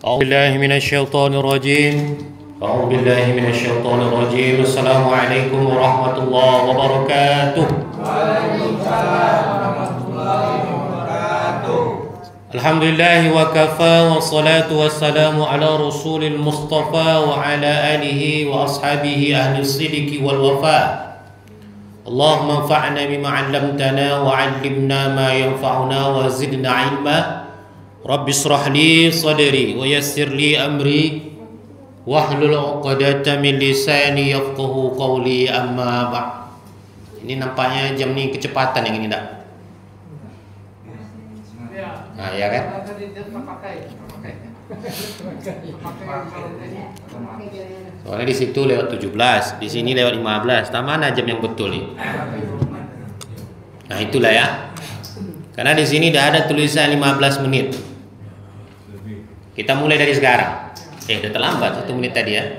أعوذ بالله من الشيطان الرجيم أعوذ بالله من الشيطان الرجيم السلام عليكم ورحمة الله وبركاته. Waalaikumsalam warahmatullahi wabarakatuh. الحمد لله وكفى والصلاة والسلام على رسول المصطفى وعلى آله وأصحابه أهل الصدق والوفاء. اللهم انفعنا بما علمتنا وعلمنا ما ينفعنا وزدنا علما. رب اشرح لي صدري ويسر لي أمري واحلل عقدة من lisani yafqahu qawli amma ba'd. Ini nampaknya jam ni kecepatan yang ini tak? Nah, ya kan? Soalnya di situ lewat 17, di sini lewat 15. Tak mana jam yang betul ni? Nah, itulah ya. Karena di sini dah ada tulisan 15 menit. Kita mulai dari sekarang. Udah terlambat 1 menit tadi ya.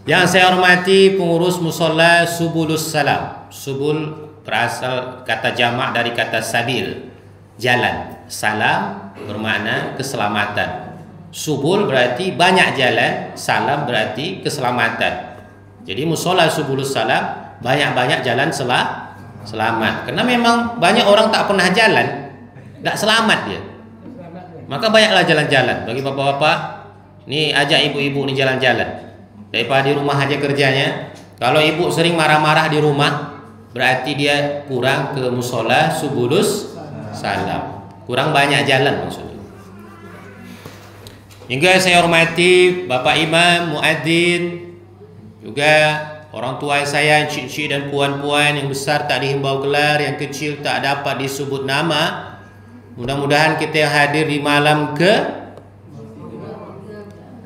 Yang saya hormati pengurus musola Subulus Salam. Subul berasal kata jamak dari kata sabil, jalan. Salam bermakna keselamatan. Subul berarti banyak jalan, salam berarti keselamatan. Jadi musola Subulus Salam banyak-banyak jalan selamat. Karena memang banyak orang tak pernah jalan, tak selamat dia. Maka banyaklah jalan-jalan. Bagi bapak-bapak, ni ajak ibu-ibu ni jalan-jalan. Daripada di rumah aja kerjanya. Kalau ibu sering marah-marah di rumah, berarti dia kurang ke musola Subulus Salam. Kurang banyak jalan maksudnya. Hingga saya hormati Bapak Imam, Muadzin, juga orang tua saya, encik-encik dan puan-puan, yang besar tak dihimbau gelar, yang kecil tak dapat disebut nama. Mudah-mudahan kita yang hadir di malam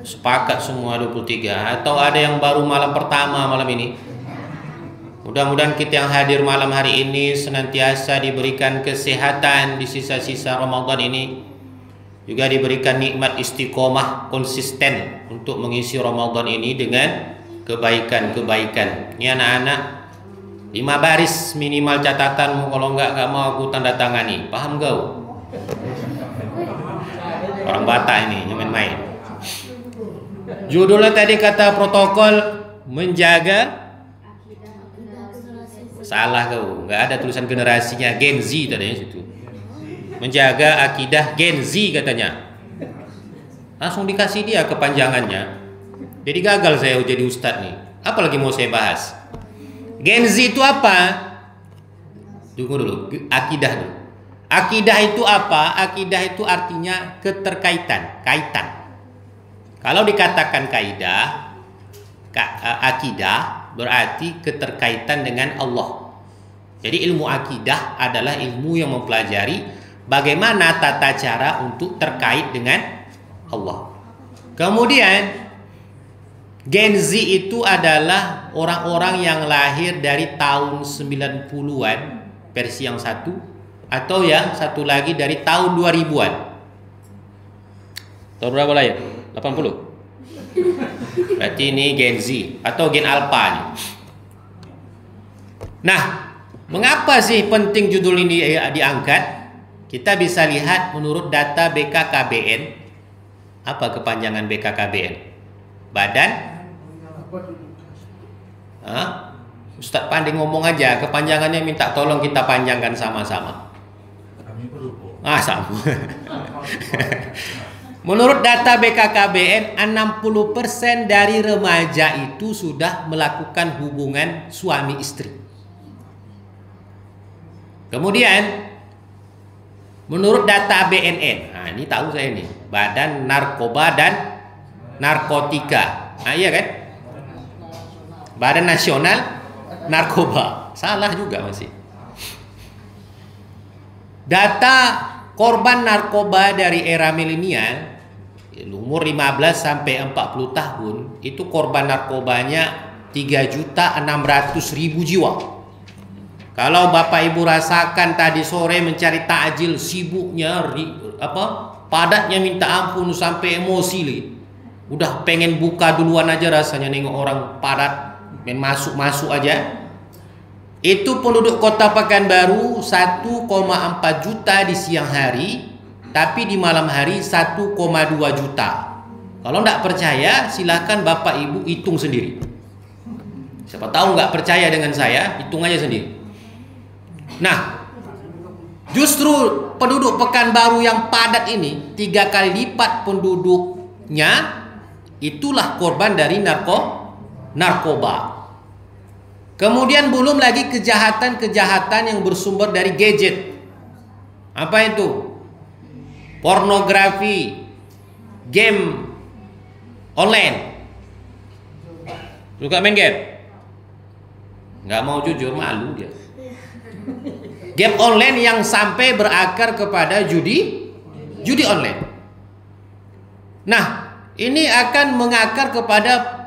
sepakat semua 23, atau ada yang baru malam pertama malam ini. Mudah-mudahan kita yang hadir malam hari ini senantiasa diberikan kesehatan di sisa-sisa Ramadan ini, juga diberikan nikmat istiqomah konsisten untuk mengisi Ramadan ini dengan kebaikan-kebaikan. Ini anak-anak 5 baris minimal catatanmu, kalau enggak mau aku tanda tangani. Paham kau? Orang Batak ini yang main-main. Judulnya tadi kata protokol menjaga. Salah kau, enggak ada tulisan generasinya, Gen Z tadinya situ. Menjaga akidah Gen Z katanya. Langsung dikasih dia kepanjangannya. Jadi gagal saya jadi ustadz nih. Apalagi mau saya bahas? Gen Z itu apa? Tunggu dulu, akidah dulu. Akidah itu apa? Akidah itu artinya keterkaitan, kaitan. Kalau dikatakan kaidah, akidah berarti keterkaitan dengan Allah. Jadi ilmu akidah adalah ilmu yang mempelajari bagaimana tata cara untuk terkait dengan Allah. Kemudian Gen Z itu adalah orang-orang yang lahir dari tahun 90-an versi yang satu, atau yang satu lagi dari tahun 2000-an. Tahun berapa lahir? 80. Berarti ini Gen Z atau Gen Alpha nih. Nah, mengapa sih penting judul ini diangkat? Kita bisa lihat menurut data BKKBN. Apa kepanjangan BKKBN? Badan Ustadz pandai ngomong aja, kepanjangannya minta tolong kita panjangkan sama-sama. Sama. Menurut data BKKBN, 60% dari remaja itu sudah melakukan hubungan suami istri. Kemudian menurut data BNN, ini tahu saya nih, Badan Narkoba dan Narkotika. Iya kan? Badan Nasional Narkoba. Salah juga masih. Data korban narkoba dari era milenial, umur 15 sampai 40 tahun, itu korban narkobanya 3.600.000 jiwa. Kalau Bapak Ibu rasakan tadi sore mencari takjil, sibuknya padatnya minta ampun sampai emosi li. Udah pengen buka duluan aja rasanya nengok orang padat, main masuk-masuk aja. Itu penduduk kota Pekanbaru 1,4 juta di siang hari, tapi di malam hari 1,2 juta. Kalau nggak percaya, silakan Bapak Ibu hitung sendiri. Siapa tahu nggak percaya dengan saya, hitung aja sendiri. Nah, justru penduduk Pekanbaru yang padat ini 3 kali lipat penduduknya, itulah korban dari narkoba. Kemudian belum lagi kejahatan-kejahatan yang bersumber dari gadget. Apa itu? Pornografi, game online. Suka main game? Nggak mau jujur, malu dia. Game online yang sampai berakar kepada judi online. Nah, ini akan mengakar kepada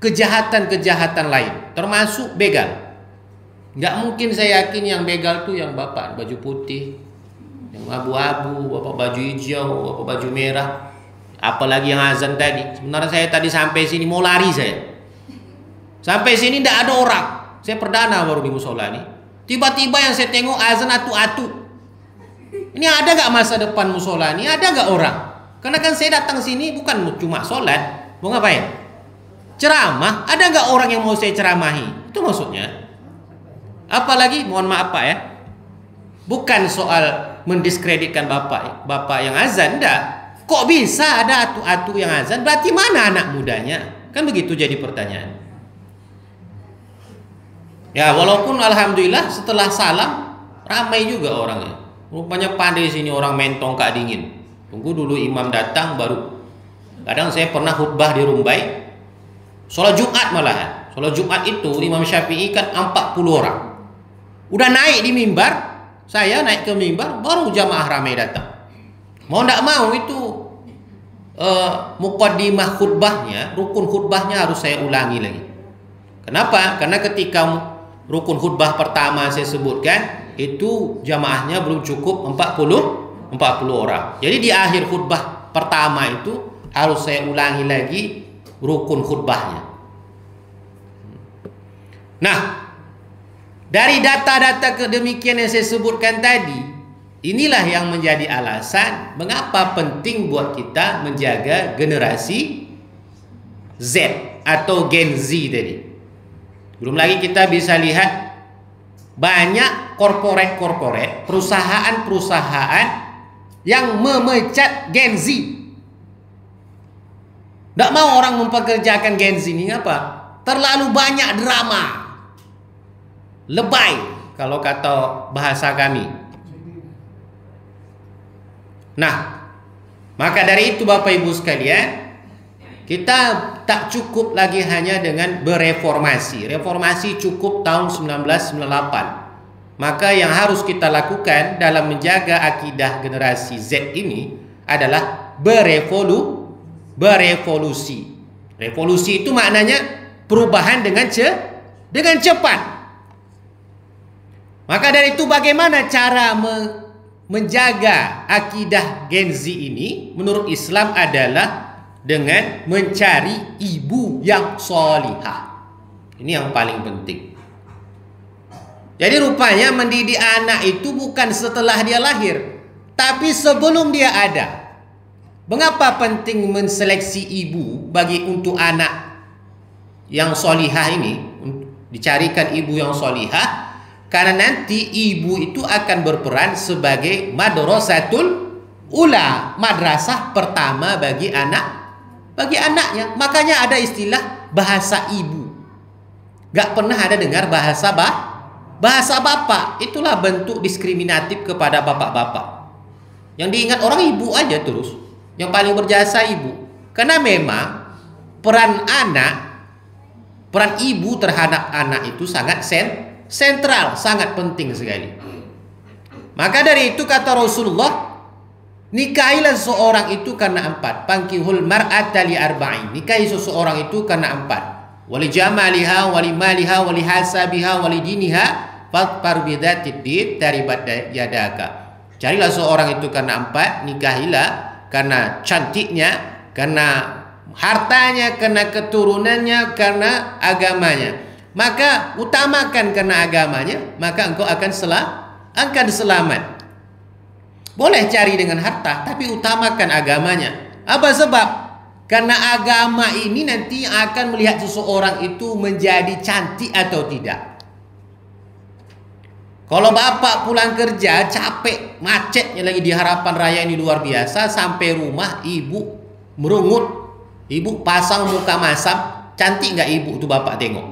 kejahatan-kejahatan lain, termasuk begal. Nggak mungkin saya yakin yang begal tuh yang bapak baju putih, yang abu-abu, bapak baju hijau, bapak baju merah, apalagi yang azan tadi. Sebenarnya saya tadi sampai sini mau lari saya. Sampai sini tidak ada orang. Saya perdana baru di musola ini. Tiba-tiba yang saya tengok azan atu-atu. Ini ada nggak masa depan musola ini? Ada nggak orang? Karena kan saya datang sini bukan cuma sholat, mau ngapain? Ceramah. Ada nggak orang yang mau saya ceramahi? Itu maksudnya. Apalagi mohon maaf Pak ya, bukan soal mendiskreditkan bapak yang azan, enggak. Kok bisa ada atu-atu yang azan? Berarti mana anak mudanya? Kan begitu jadi pertanyaan. Ya walaupun alhamdulillah setelah salam ramai juga orangnya. Rupanya pandai sini orang main tongkat dingin. Tunggu dulu imam datang baru. Kadang saya pernah khutbah di Rumbai, sholat Jumat malahan. Sholat Jumat itu Imam Syafi'i kan 40 orang. Udah naik di mimbar, saya naik ke mimbar, baru jamaah ramai datang. Mau tidak mau itu muqaddimah khutbahnya, rukun khutbahnya harus saya ulangi lagi. Kenapa? Karena ketika rukun khutbah pertama saya sebutkan, itu jamaahnya belum cukup 40 orang. Jadi di akhir khutbah pertama itu harus saya ulangi lagi rukun khutbahnya. Nah, dari data-data kedemikian yang saya sebutkan tadi, inilah yang menjadi alasan mengapa penting buat kita menjaga generasi Z atau Gen Z tadi. Belum lagi kita bisa lihat banyak korporat, perusahaan-perusahaan yang memecat Gen Z. Tidak mau orang mempekerjakan Gen Z ini apa? Terlalu banyak drama, lebay kalau kata bahasa kami. Nah, maka dari itu Bapak Ibu sekalian, kita tak cukup lagi hanya dengan bereformasi. Reformasi cukup tahun 1998. Maka yang harus kita lakukan dalam menjaga akidah generasi Z ini adalah berevolusi. Revolusi itu maknanya perubahan dengan cepat. Maka dari itu bagaimana cara menjaga akidah Gen Z ini menurut Islam adalah dengan mencari ibu yang sholihah. Ini yang paling penting. Jadi rupanya mendidik anak itu bukan setelah dia lahir, tapi sebelum dia ada. Mengapa penting menseleksi ibu untuk anak yang sholihah ini? Dicarikan ibu yang sholihah, karena nanti ibu itu akan berperan sebagai madrasatul ula, madrasah pertama bagi anaknya. Makanya ada istilah bahasa ibu. Gak pernah ada dengar bahasa bapak. Itulah bentuk diskriminatif kepada bapak-bapak. Yang diingat orang ibu aja terus. Yang paling berjasa ibu. Karena memang peran ibu terhadap anak itu sangat sentral, sangat penting sekali. Maka dari itu kata Rasulullah, nikahilah seseorang itu karena 4. Pankihul mar'ata li arba'in. Nikahi seseorang itu karena 4. Wali jamaliha, wali maliha, wali hasabiha, wali diniha, fatfar bidatid din taribat yadaka. Carilah seorang itu karena 4, nikahilah karena cantiknya, karena hartanya, karena keturunannya, karena agamanya. maka utamakan karena agamanya, maka engkau akan selamat. Boleh cari dengan harta, tapi utamakan agamanya. Apa sebab? Karena agama ini nanti akan melihat seseorang itu menjadi cantik atau tidak. Kalau bapak pulang kerja capek, macetnya lagi di Harapan Raya ini luar biasa, sampai rumah ibu merungut, ibu pasang muka masam, cantik nggak ibu tuh bapak tengok?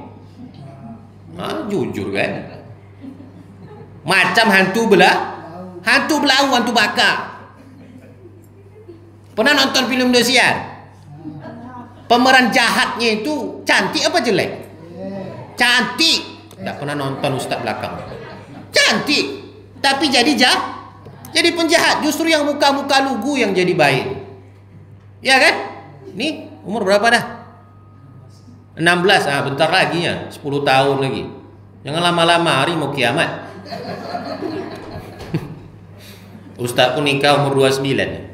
Jujur kan? Macam hantu belau, hantu bakar. Pernah nonton film Indosiar? Pemeran jahatnya itu cantik apa jelek? Cantik. Tidak pernah nonton Ustaz belakang. Cantik, tapi jadi penjahat. Justru yang muka-muka lugu yang jadi baik. Ya kan? Nih umur berapa dah? 16. Bentar lagi ya, 10 tahun lagi. Jangan lama-lama, hari mau kiamat. Ustaz pun nikah umur 29.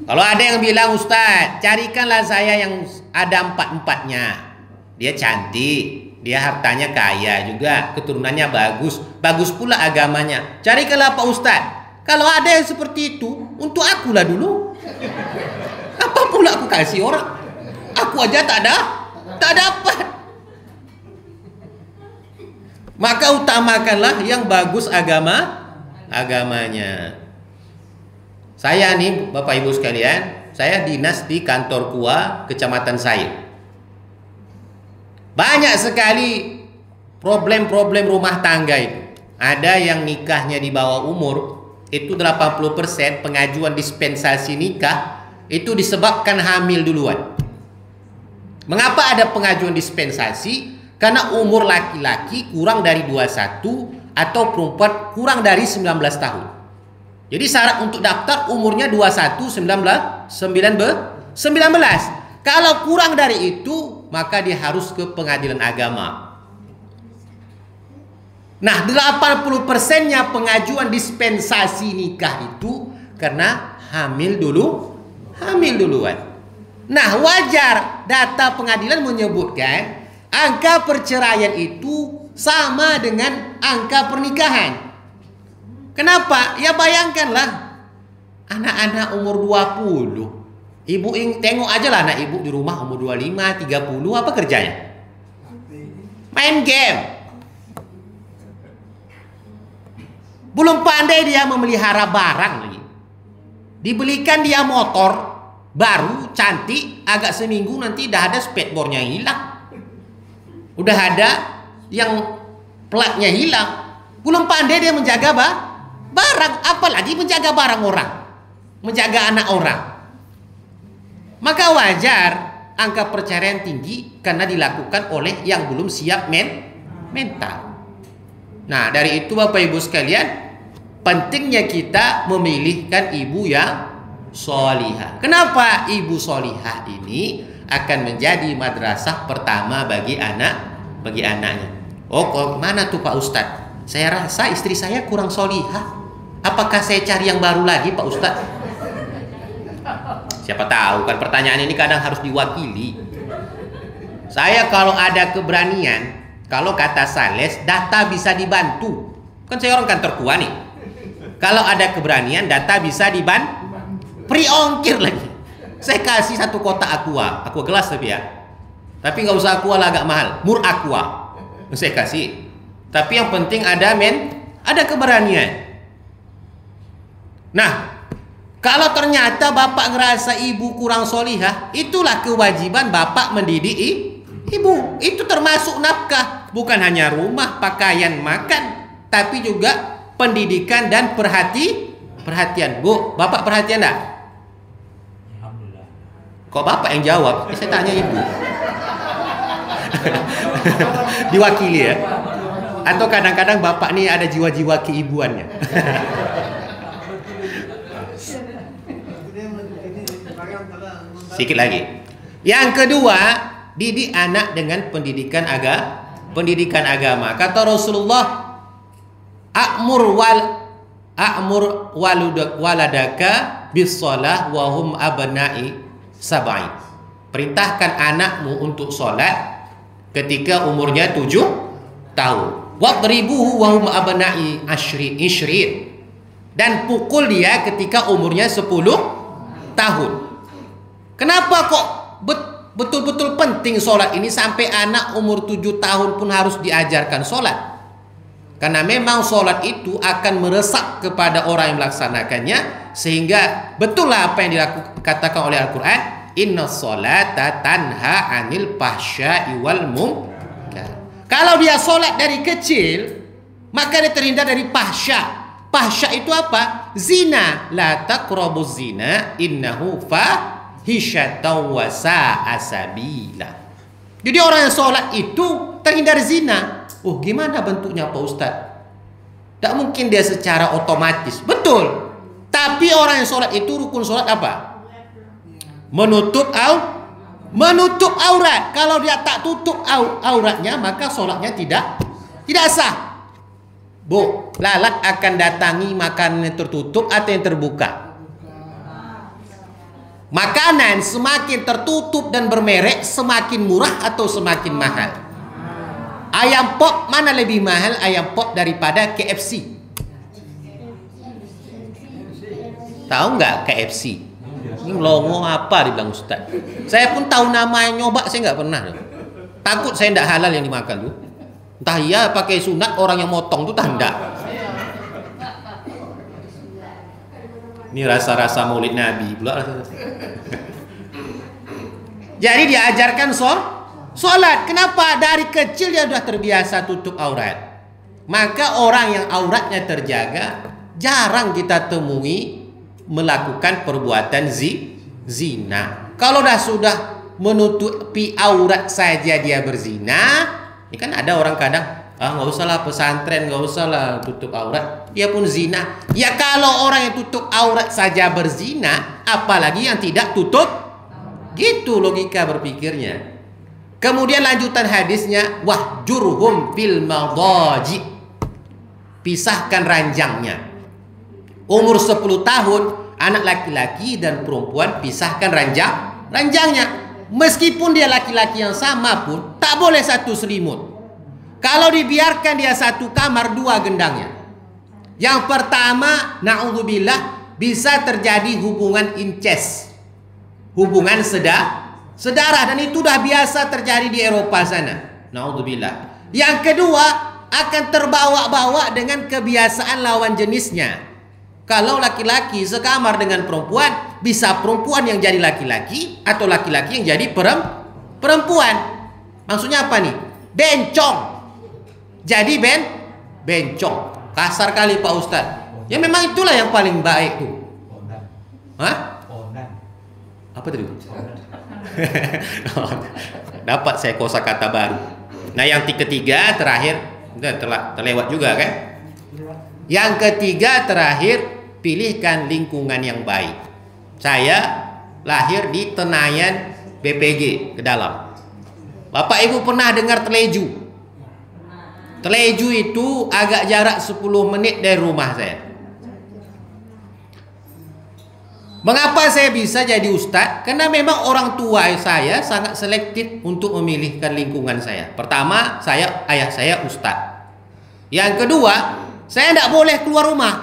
Kalau ada yang bilang, Ustaz, carikanlah saya yang ada 4-4-nya. Dia cantik, dia hartanya kaya juga, keturunannya bagus, bagus pula agamanya. Carikanlah Pak Ustaz. Kalau ada yang seperti itu, untuk akulah dulu. Apa pula aku kasih orang? Aku aja tak dapat. Maka utamakanlah yang bagus agamanya. Saya nih Bapak Ibu sekalian, saya dinas di kantor KUA kecamatan saya. Banyak sekali problem-problem rumah tangga itu. Ada yang nikahnya di bawah umur, itu 80% pengajuan dispensasi nikah itu disebabkan hamil duluan. Mengapa ada pengajuan dispensasi? Karena umur laki-laki kurang dari 21 atau perempuan kurang dari 19 tahun. Jadi syarat untuk daftar umurnya 21, 19. Kalau kurang dari itu, maka dia harus ke pengadilan agama. Nah, 80%-nya pengajuan dispensasi nikah itu karena hamil duluan. Nah, wajar data pengadilan menyebutkan angka perceraian itu sama dengan angka pernikahan. Kenapa? Ya bayangkanlah anak-anak umur 20. Ibu tengok aja lah anak ibu di rumah umur 25, 30, apa kerjanya? Main game. Belum pandai dia memelihara barang lagi. Dibelikan dia motor baru, cantik, agak seminggu nanti dah ada spedboardnya hilang. Udah ada yang platnya hilang. Belum pandai dia menjaga barang, apalagi menjaga barang orang, menjaga anak orang. Maka wajar angka perceraian tinggi karena dilakukan oleh yang belum siap mental. Nah, dari itu Bapak Ibu sekalian, pentingnya kita memilihkan ibu yang sholihah. Kenapa? Ibu sholihah ini akan menjadi madrasah pertama bagi anaknya. Oh, kok mana tuh Pak Ustadz? Saya rasa istri saya kurang sholihah. Apakah saya cari yang baru lagi Pak Ustadz? Siapa tahu kan pertanyaan ini kadang harus diwakili. Saya kalau ada keberanian, kalau kata Sales, data bisa dibantu. Kan saya orang kantor KUA nih. Kalau ada keberanian, data bisa dibantu. Free ongkir lagi. Saya kasih 1 kotak aqua gelas tapi ya. Tapi nggak usah aqua lah, agak mahal. Mur aqua. Saya kasih. Tapi yang penting ada keberanian. Nah, kalau ternyata bapak ngerasa ibu kurang solihah, itulah kewajiban bapak mendidik ibu. Itu termasuk nafkah, bukan hanya rumah, pakaian, makan, tapi juga pendidikan dan perhatian. Bu, bapak perhatian enggak? Alhamdulillah. Kok bapak yang jawab? Saya tanya ibu. Diwakili ya. Atau kadang-kadang bapak nih ada jiwa-jiwa keibuannya. Sedikit lagi. Yang kedua, didik anak dengan pendidikan agama. Kata Rasulullah, a'mur waladaka bis-shalah wa hum abna'i sab'in. Perintahkan anakmu untuk sholat ketika umurnya 7 tahun. Wadribuhu wa hum abna'i ishrin. Dan pukul dia ketika umurnya 10 tahun. Kenapa kok betul-betul penting sholat ini sampai anak umur 7 tahun pun harus diajarkan sholat? Karena memang sholat itu akan meresap kepada orang yang melaksanakannya, sehingga betul lah apa yang dikatakan oleh Al-Quran, inna sholata tanha anil fahsya'i wal munkar. Kalau dia sholat dari kecil, maka dia terhindar dari fahsya. Fahsya itu apa? Zina. La taqrabuz zina innahu fahisyatan wa sa'a sabila. Jadi orang yang sholat itu terhindar zina. Oh, gimana bentuknya Pak Ustadz? Tak mungkin dia secara otomatis. Betul. Tapi orang yang sholat itu rukun sholat apa? Menutup aurat. Kalau dia tak tutup auratnya, maka sholatnya tidak sah. Bu, lalat akan datangi makanan yang tertutup atau yang terbuka? Makanan semakin tertutup dan bermerek semakin murah atau semakin mahal? Ayam pop mana lebih mahal ayam pop daripada KFC? Tahu nggak KFC? Ini melongo apa dibilang Ustaz? Saya pun tahu nama yang nyoba, saya nggak pernah. Takut saya tidak halal yang dimakan tuh. Entah iya pakai sunat orang yang motong tuh tanda. Ini rasa-rasa maulid Nabi pula. Jadi diajarkan sholat. Kenapa? Dari kecil dia sudah terbiasa tutup aurat. Maka orang yang auratnya terjaga jarang kita temui melakukan perbuatan zina. Kalau sudah menutupi aurat saja dia berzina, ini kan ada orang kadang, nggak usah lah pesantren, nggak usah lah tutup aurat, dia pun zina. Ya kalau orang yang tutup aurat saja berzina, apalagi yang tidak tutup? Gitu logika berpikirnya. Kemudian lanjutan hadisnya, wahjurhum fil madaji. Pisahkan ranjangnya. Umur 10 tahun, anak laki-laki dan perempuan pisahkan ranjangnya. Meskipun dia laki-laki yang sama pun, tak boleh satu selimut. Kalau dibiarkan dia satu kamar, 2 gendangnya. Yang pertama, na'udzubillah, bisa terjadi hubungan incest. Hubungan sedarah, dan itu dah biasa terjadi di Eropa sana. Na'udzubillah. Yang kedua, akan terbawa-bawa dengan kebiasaan lawan jenisnya. Kalau laki-laki sekamar dengan perempuan, bisa perempuan yang jadi laki-laki atau laki-laki yang jadi perempuan. Maksudnya apa nih? Bencong. Jadi bencong. Kasar kali Pak Ustadz. Ya memang itulah yang paling baik tuh. Hah? Apa tadi? Dapat saya kosakata baru. Nah, yang ketiga terakhir, udah terlewat juga kan? Yang ketiga terakhir, pilihkan lingkungan yang baik. Saya lahir di Tenayan BPG ke dalam. Bapak Ibu pernah dengar Teleju? Teleju itu agak jarak 10 menit dari rumah saya. Mengapa saya bisa jadi ustadz? Karena memang orang tua saya sangat selektif untuk memilihkan lingkungan saya. Pertama, ayah saya ustadz. Yang kedua, saya tidak boleh keluar rumah.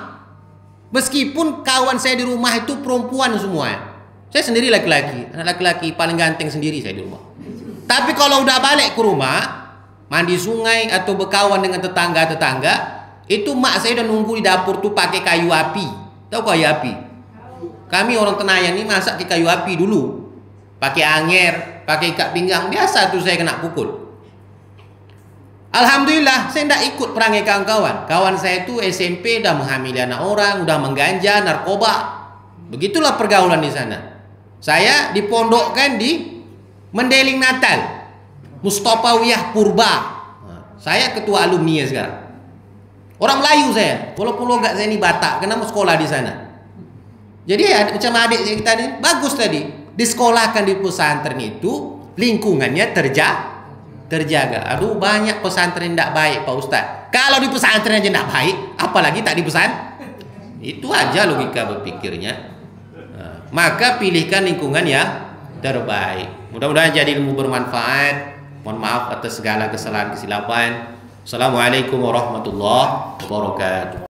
Meskipun kawan saya di rumah itu perempuan semua. Saya sendiri laki-laki. Anak laki-laki paling ganteng sendiri saya di rumah. Tapi kalau udah balik ke rumah, mandi sungai atau berkawan dengan tetangga-tetangga, itu mak saya udah nunggu di dapur tuh pakai kayu api. Tahu kayu api? Kami orang Tenayan ini masak di kayu api dulu. Pakai anger, pakai ikat pinggang. Biasa tuh saya kena pukul. Alhamdulillah saya tidak ikut perangai kawan-kawan. Kawan saya itu SMP udah menghamili anak orang, udah mengganja, narkoba. Begitulah pergaulan di sana. Saya dipondokkan di Mendeling Natal, Mustofawiyah Purba. Saya ketua alumni sekarang. Orang Melayu saya, walaupun logat saya ini Batak, karena mau sekolah di sana. Jadi ya, macam adik kita ini bagus tadi. Disekolahkan di pesantren itu, lingkungannya terjaga. Aduh, banyak pesantren tidak baik Pak Ustadz. Kalau di pesantren aja tidak baik, apalagi tak di pesantren. Itu aja logika berpikirnya. Maka pilihkan lingkungan yang terbaik. Mudah-mudahan jadi ilmu bermanfaat. Mohon maaf atas segala kesalahan kesilapan. Assalamualaikum warahmatullahi wabarakatuh.